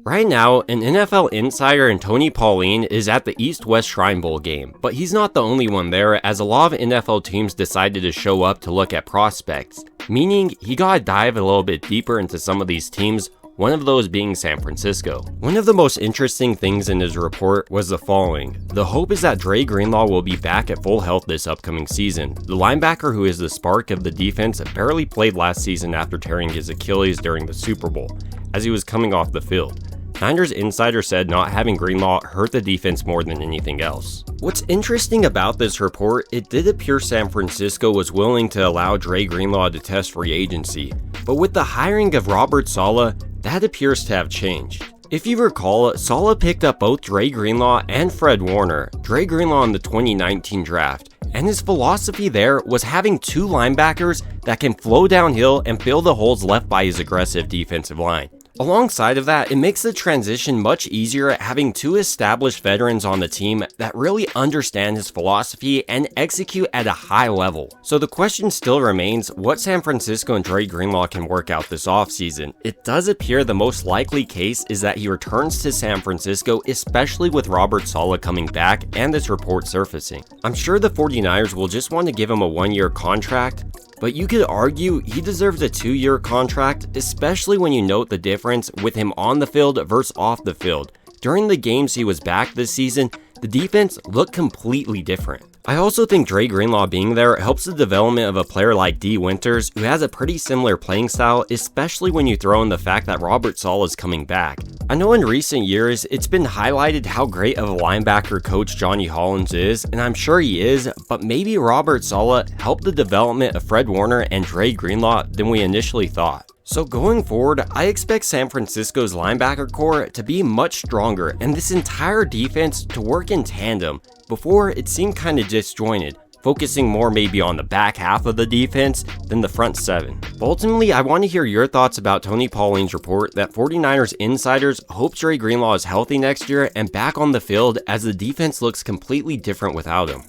Right now, an NFL insider and Tony Pauline is at the East-West Shrine Bowl game, but he's not the only one there, as a lot of NFL teams decided to show up to look at prospects, meaning he gotta dive a little bit deeper into some of these teams, one of those being San Francisco. One of the most interesting things in his report was the following. The hope is that Dre Greenlaw will be back at full health this upcoming season. The linebacker, who is the spark of the defense, barely played last season after tearing his Achilles during the Super Bowl, as he was coming off the field. Niners insider said not having Greenlaw hurt the defense more than anything else. What's interesting about this report, it did appear San Francisco was willing to allow Dre Greenlaw to test free agency, but with the hiring of Robert Saleh, that appears to have changed. If you recall, Saleh picked up both Dre Greenlaw and Fred Warner, Dre Greenlaw in the 2019 draft, and his philosophy there was having two linebackers that can flow downhill and fill the holes left by his aggressive defensive line. Alongside of that, it makes the transition much easier at having two established veterans on the team that really understand his philosophy and execute at a high level. So the question still remains what San Francisco and Dre Greenlaw can work out this offseason. It does appear the most likely case is that he returns to San Francisco, especially with Robert Saleh coming back and this report surfacing. I'm sure the 49ers will just want to give him a one-year contract, but you could argue he deserves a 2-year contract, especially when you note the difference with him on the field versus off the field. During the games he was back this season, the defense looked completely different. I also think Dre Greenlaw being there helps the development of a player like D. Winters, who has a pretty similar playing style, especially when you throw in the fact that Robert Saleh is coming back. I know in recent years, it's been highlighted how great of a linebacker coach Johnny Hollins is, and I'm sure he is, but maybe Robert Saleh helped the development of Fred Warner and Dre Greenlaw than we initially thought. So going forward, I expect San Francisco's linebacker core to be much stronger and this entire defense to work in tandem. Before, it seemed kind of disjointed, focusing more maybe on the back half of the defense than the front seven. But ultimately, I want to hear your thoughts about Tony Pauline's report that 49ers insiders hope Dre Greenlaw is healthy next year and back on the field as the defense looks completely different without him.